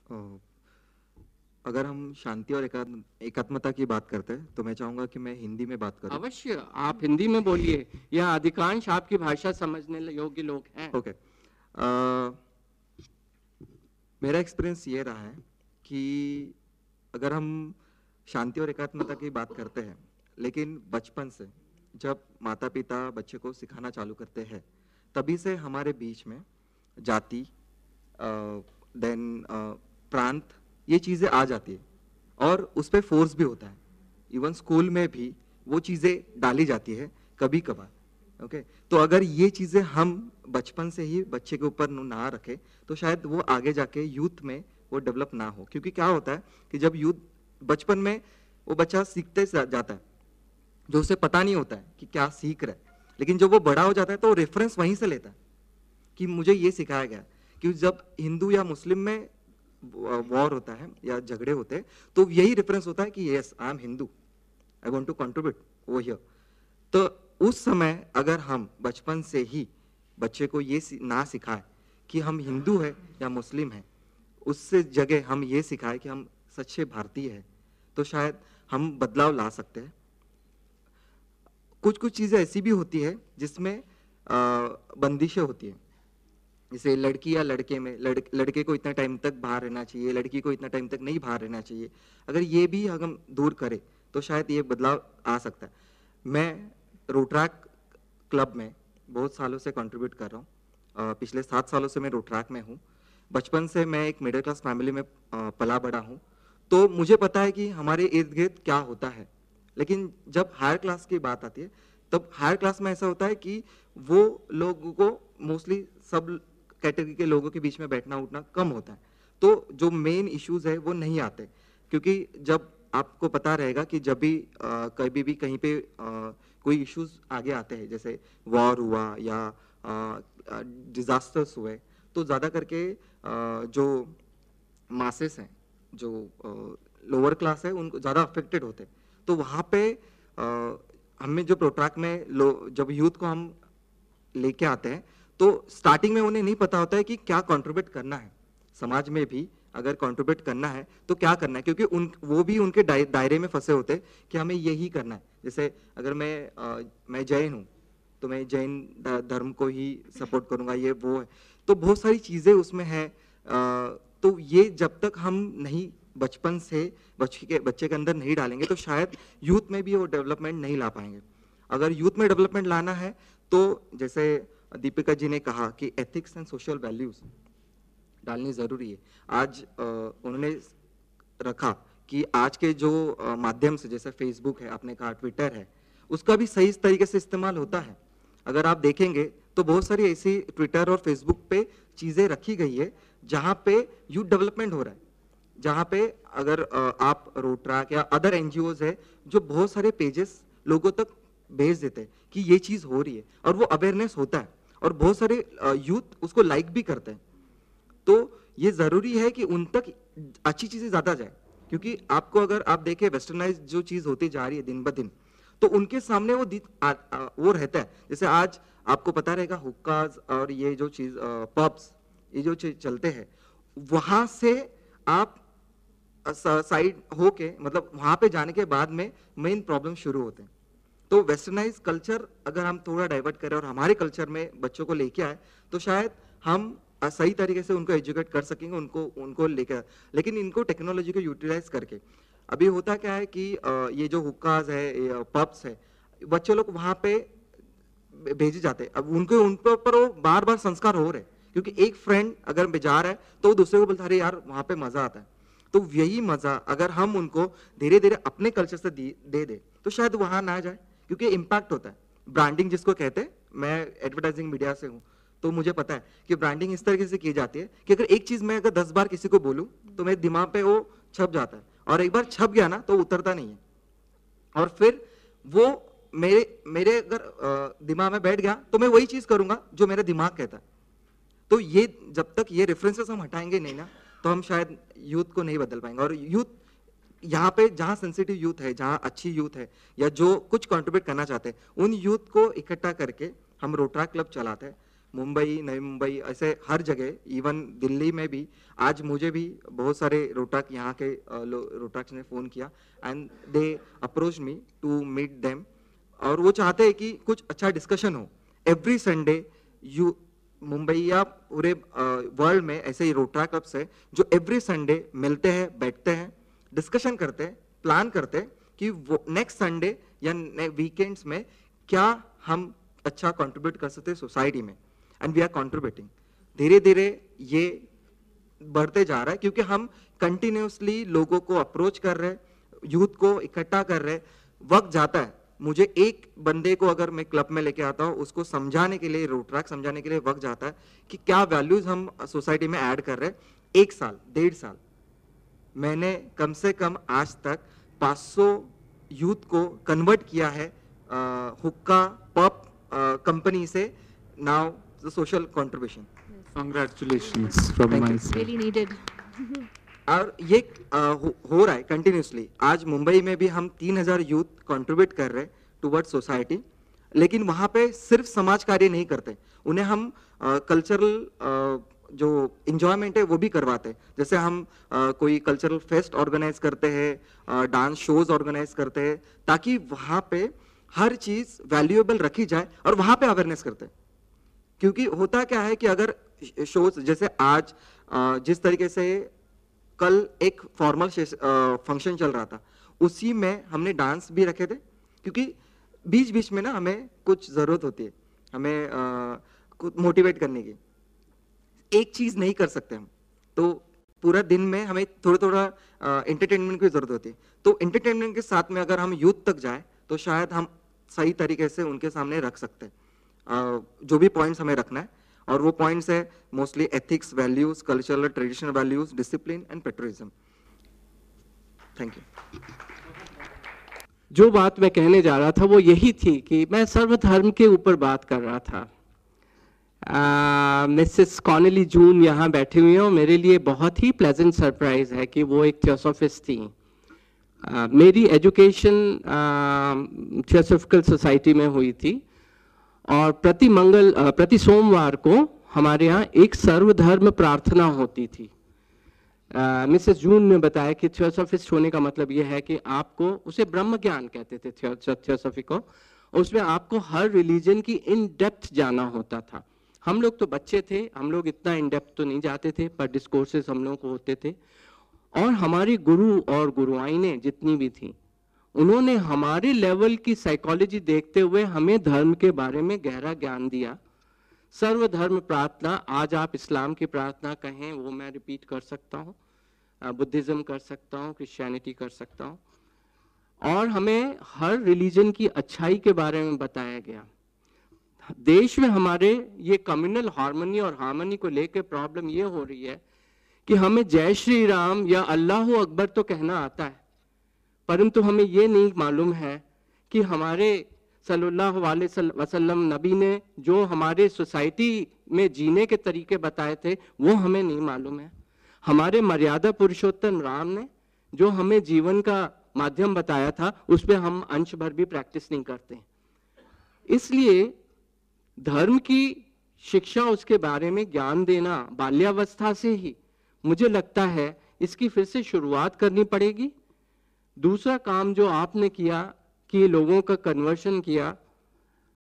अ, अगर हम शांति और एकात्मता की बात करते हैं तो मैं चाहूँगा कि मैं हिंदी में बात करूँ। अवश्य आप हिंदी में बोलिए, यह अधिकांश आपकी भाषा समझने योग्य लोग हैं। ओके। मेरा एक्सपीरियंस ये रहा है कि अगर हम शांति और एकात्मता की बात करते हैं, लेकिन बचपन से जब माता पिता बच्चे को सिखाना चालू करते हैं, तभी से हमारे बीच में जाति, देन प्रांत, ये चीज़ें आ जाती है और उस पर फोर्स भी होता है। इवन स्कूल में भी वो चीज़ें डाली जाती है कभी कभार। ओके, तो अगर ये चीज़ें हम बचपन से ही बच्चे के ऊपर ना रखें तो शायद वो आगे जाके यूथ में वो डेवलप ना हो। क्योंकि क्या होता है कि जब यूथ बचपन में वो बच्चा सीखते जाता है, जो उसे पता नहीं होता है कि क्या सीख रहा है, लेकिन जब वो बड़ा हो जाता है तो रेफरेंस वहीं से लेता है कि मुझे ये सिखाया गया। कि जब हिंदू या मुस्लिम में वॉर होता है या झगड़े होते हैं तो यही रेफरेंस होता है कि yes I am Hindu, I want to contribute over here. तो उस समय अगर हम बचपन से ही बच्चे को ये ना सिखाए कि हम हिंदू है या मुस्लिम है, उससे जगह हम ये सिखाए कि हम सच्चे भारतीय है, तो शायद हम बदलाव ला सकते हैं। कुछ कुछ चीजें ऐसी भी होती है जिसमें बंदिशें होती है। जैसे लड़की या लड़के में लड़के को इतना टाइम तक बाहर रहना चाहिए, लड़की को इतना टाइम तक नहीं बाहर रहना चाहिए। अगर ये भी हम दूर करें तो शायद ये बदलाव आ सकता है। मैं रोट्रैक क्लब में बहुत सालों से कंट्रीब्यूट कर रहा हूँ। पिछले 7 सालों से मैं रोट्रैक में हूँ। बचपन से मैं एक मिडिल क्लास फैमिली में पला बड़ा हूँ, तो मुझे पता है कि हमारे इर्द गिर्द क्या होता है। लेकिन जब हायर क्लास की बात आती है तब हायर क्लास में ऐसा होता है कि वो लोगों को मोस्टली सब कैटेगरी के लोगों के बीच में बैठना उठना कम होता है, तो जो मेन इश्यूज है वो नहीं आते। क्योंकि जब आपको पता रहेगा कि जब भी कभी भी कहीं पे कोई इश्यूज आगे आते हैं, जैसे वॉर हुआ या डिजास्टर्स हुए, तो ज़्यादा करके जो मासेस हैं, जो लोअर क्लास है, उनको ज़्यादा अफेक्टेड होते हैं। तो वहाँ पे हमें जो प्रोट्रैक में जब यूथ को हम लेके आते हैं तो स्टार्टिंग में उन्हें नहीं पता होता है कि क्या कंट्रीब्यूट करना है समाज में भी। अगर कंट्रीब्यूट करना है तो क्या करना है, क्योंकि वो भी उनके दायरे में फंसे होते हैं कि हमें यही करना है। जैसे अगर मैं जैन हूँ तो मैं जैन धर्म को ही सपोर्ट करूंगा, ये वो है। तो बहुत सारी चीजें उसमें है। तो ये जब तक हम नहीं बचपन से बच्चे के अंदर नहीं डालेंगे तो शायद यूथ में भी वो डेवलपमेंट नहीं ला पाएंगे। अगर यूथ में डेवलपमेंट लाना है तो जैसे दीपिका जी ने कहा कि एथिक्स एंड सोशल वैल्यूज डालनी जरूरी है। आज उन्होंने रखा कि आज के जो माध्यम से, जैसे फेसबुक है, आपने कहा ट्विटर है, उसका भी सही तरीके से इस्तेमाल होता है। अगर आप देखेंगे तो बहुत सारी ऐसी ट्विटर और फेसबुक पे चीजें रखी गई है जहां पे यूथ डेवलपमेंट हो रहा है। जहां पे अगर आप रोट्रैक या अदर एनजीओज है जो बहुत सारे पेजेस लोगों तक भेज देते हैं कि ये चीज हो रही है और वो अवेयरनेस होता है और बहुत सारे यूथ उसको लाइक भी करते हैं। तो ये जरूरी है कि उन तक अच्छी चीजें ज्यादा जाए, क्योंकि आपको अगर आप देखें वेस्टर्नाइज जो चीज होती जा रही है दिन ब दिन, तो उनके सामने वो रहता है। जैसे आज आपको पता रहेगा हुक्काज और ये जो चीज पब्स, ये जो चीज चलते हैं, वहां से आप साइड होके, मतलब वहां पे जाने के बाद में मेन प्रॉब्लम शुरू होते हैं। तो वेस्टर्नाइज कल्चर अगर हम थोड़ा डाइवर्ट करें और हमारे कल्चर में बच्चों को लेके आए तो शायद हम सही तरीके से उनको एजुकेट कर सकेंगे, उनको उनको लेकर। लेकिन इनको टेक्नोलॉजी को यूटिलाइज करके, अभी होता क्या है कि ये जो हुक्काज है, पब्स है, बच्चे लोग वहां पे भेजे जाते हैं। अब उनके उन पर वो बार बार संस्कार हो रहे, क्योंकि एक फ्रेंड अगर जा रहा है तो वो दूसरे को बोलता है अरे यार वहां पे मजा आता है। तो यही मजा अगर हम उनको धीरे धीरे अपने कल्चर से दे दे तो शायद वहां ना जाए, क्योंकि इम्पैक्ट होता है। ब्रांडिंग जिसको कहते हैं, मैं एडवर्टाइजिंग मीडिया से हूँ तो मुझे पता है कि ब्रांडिंग इस तरीके से की जाती है कि अगर एक चीज मैं अगर 10 बार किसी को बोलूं तो मेरे दिमाग पे वो छप जाता है, और एक बार छप गया ना तो उतरता नहीं है। और फिर वो मेरे मेरे अगर दिमाग में बैठ गया तो मैं वही चीज करूंगा जो मेरा दिमाग कहता है। तो ये जब तक ये रेफरेंसेस हम हटाएंगे नहीं ना, तो हम शायद यूथ को नहीं बदल पाएंगे। और यूथ यहाँ पे जहाँ सेंसिटिव यूथ है, जहाँ अच्छी यूथ है, या जो कुछ कंट्रीब्यूट करना चाहते हैं, उन यूथ को इकट्ठा करके हम रोट्रैक क्लब चलाते हैं। मुंबई, नई मुंबई, ऐसे हर जगह, इवन दिल्ली में भी आज मुझे भी बहुत सारे रोहतक यहाँ के रोहतक ने फ़ोन किया and they approach me to meet them, और वो चाहते हैं कि कुछ अच्छा डिस्कशन हो। एवरी संडे यू मुंबई या पूरे वर्ल्ड में ऐसे ही रोटरा क्लब्स है जो एवरी संडे मिलते हैं, बैठते हैं, डिस्कशन करते हैं, प्लान करते हैं कि वो नेक्स्ट संडे या वीकेंड्स में क्या हम अच्छा कंट्रीब्यूट कर सकते हैं सोसाइटी में, एंड वी आर कंट्रीब्यूटिंग। धीरे धीरे ये बढ़ते जा रहा है क्योंकि हम कंटिन्यूसली लोगों को अप्रोच कर रहे हैं, यूथ को इकट्ठा कर रहे हैं। वक्त जाता है, मुझे एक बंदे को अगर मैं क्लब में लेके आता हूँ, उसको समझाने के लिए, रोटरैक समझाने के लिए वक्त जाता है कि क्या वैल्यूज हम सोसाइटी में ऐड कर रहे हैं। 1 साल, 1.5 साल मैंने कम से कम आज तक 500 यूथ को कन्वर्ट किया है हुक्का पब कंपनी से। Now the social contribution. Congratulations from Thank my you. side. Really needed. और ये हो रहा है कंटिन्यूसली। आज मुंबई में भी हम 3000 यूथ कंट्रीब्यूट कर रहे हैं टुवर्ड सोसाइटी, लेकिन वहाँ पे सिर्फ समाज कार्य नहीं करते, उन्हें हम कल्चरल जो इंजॉयमेंट है वो भी करवाते हैं। जैसे हम कोई कल्चरल फेस्ट ऑर्गेनाइज करते हैं, डांस शोज ऑर्गेनाइज करते हैं, ताकि वहाँ पे हर चीज वैल्यूएबल रखी जाए और वहाँ पे अवेयरनेस करते हैं। क्योंकि होता क्या है कि अगर शोज जैसे आज जिस तरीके से कल एक फॉर्मल फंक्शन चल रहा था, उसी में हमने डांस भी रखे थे, क्योंकि बीच बीच में ना हमें कुछ जरूरत होती है, हमें कुछ मोटिवेट करने की। एक चीज नहीं कर सकते हम, तो पूरा दिन में हमें थोड़ा थोड़ा एंटरटेनमेंट की जरूरत होती है। तो एंटरटेनमेंट के साथ में अगर हम यूथ तक जाए तो शायद हम सही तरीके से उनके सामने रख सकते हैं जो भी पॉइंट्स हमें रखना है। और वो पॉइंट्स है mostly ethics, values, cultural traditional values, discipline and patriotism. Thank you. जो बात मैं कहने जा रहा था वो यही थी कि मैं सर्वधर्म के ऊपर बात कर रहा था। मिसेस कॉनेली जून यहाँ बैठी हुई हैं और मेरे लिए बहुत ही प्लेजेंट सरप्राइज है कि वो एक थियोसॉफिस्ट थी। मेरी एजुकेशन थियोसॉफिकल सोसाइटी में हुई थी और प्रति सोमवार को हमारे यहाँ एक सर्वधर्म प्रार्थना होती थी। मिसेस जून ने बताया कि थियोसॉफिस्ट होने का मतलब यह है कि आपको, उसे ब्रह्म ज्ञान कहते थे थियोसॉफी को, उसमें आपको हर रिलीजन की इन डेप्थ जाना होता था। हम लोग तो बच्चे थे, हम लोग इतना इन डेप्थ तो नहीं जाते थे, पर डिस्कोर्सेस हम लोग को होते थे। और हमारी गुरु और गुरुआइनें जितनी भी थी, उन्होंने हमारे लेवल की साइकोलॉजी देखते हुए हमें धर्म के बारे में गहरा ज्ञान दिया। सर्वधर्म प्रार्थना, आज आप इस्लाम की प्रार्थना कहें वो मैं रिपीट कर सकता हूँ, बुद्धिज्म कर सकता हूँ, क्रिश्चियनिटी कर सकता हूँ, और हमें हर रिलीजन की अच्छाई के बारे में बताया गया। देश में हमारे ये कम्युनल हार्मनी और हार्मनी को लेकर प्रॉब्लम ये हो रही है कि हमें जय श्री राम या अल्लाह अकबर तो कहना आता है, परंतु हमें ये नहीं मालूम है कि हमारे सल्लल्लाहु अलैहि वसल्लम नबी ने जो हमारे सोसाइटी में जीने के तरीके बताए थे वो हमें नहीं मालूम है। हमारे मर्यादा पुरुषोत्तम राम ने जो हमें जीवन का माध्यम बताया था, उस पर हम अंश भर भी प्रैक्टिस नहीं करते। इसलिए धर्म की शिक्षा, उसके बारे में ज्ञान देना बाल्यावस्था से ही, मुझे लगता है इसकी फिर से शुरुआत करनी पड़ेगी। दूसरा काम जो आपने किया कि लोगों का कन्वर्शन किया,